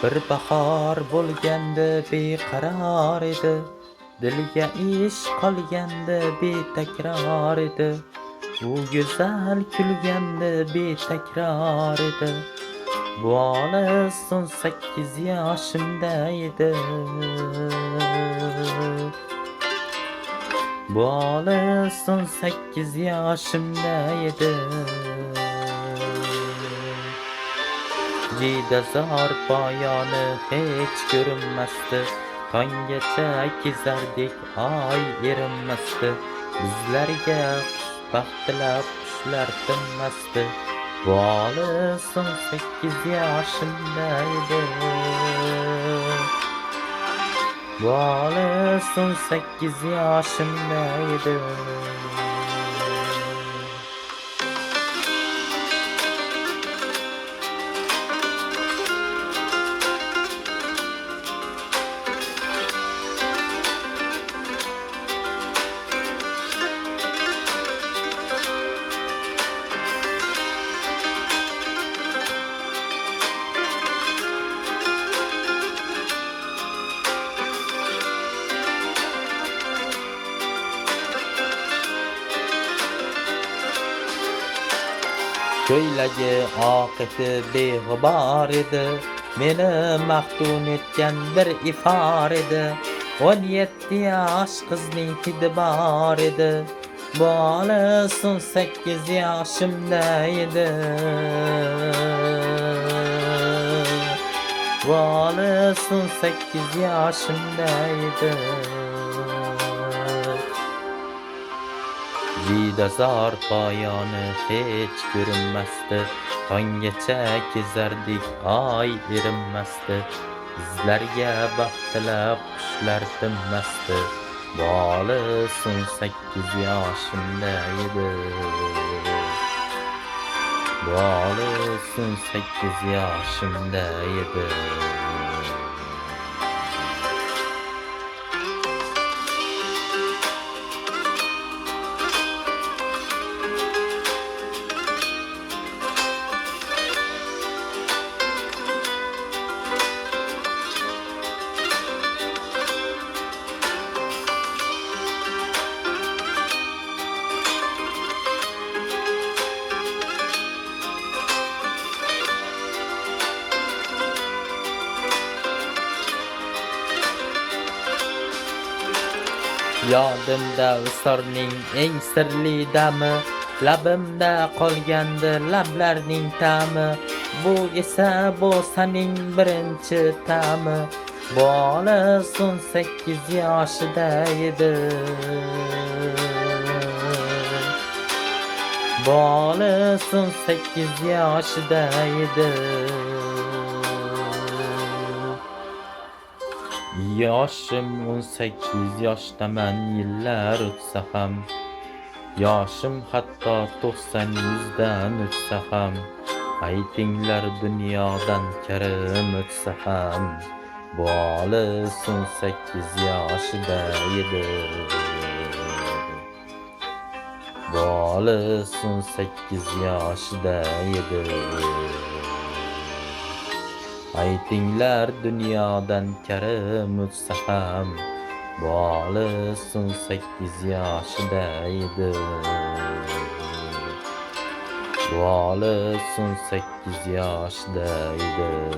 Bir bahor bo'lganda beqaror edi, dilga ish qolganda betakror edi. U go'zal kulganda betakror edi. Bu olis 18 yoshimda edi. Bu olis 18 yoshimda edi. Jidazor poyoni hech ko'rinmasdi. Tonggacha kezardik, oy erinmasdi. Bizlarga baxtilab qushlar tinmasdi. Bu olis 18 yoshimda edi. Bu olis 18 yoshimda edi. Ko'ylagi oqiti beg'ubor edi, meni maftun etgan bir ifor edi. 17 yosh qizning hidi bor edi. Bu olis 18 yoshimda edi. Bu olis 18 yoshimda edi. Jidazor poyoni hech ko'rinmasdi. Tonggacha kezardik, oy erinmasdi. Bizlarga baxtilab qushlar tinmasdi. Bu olis 18 yoshimda edi. Bu olis 18 yoshimda edi. Yodimda usorning eng sirli dami, labimda qolgandi lablarning ta'mi. Bu esa bo'saning birinchi ta'mi. Bu olis 18 yoshida edi. Bu olis 18 yoshida edi. Yoshim 18 yoshdaman, yillar o'tsa ham. Yoshim hatto 90-100dan o'tsa ham. Aytinglar dunyodan karim o'tsa ham. Bu olis 18 yoshida edi. Bu olis 18 yoshida edi. Aytinglar dunyodan karim o'tsa ham. Bu olis 18 yoshida edi. Bu olis 18 yoshida edi.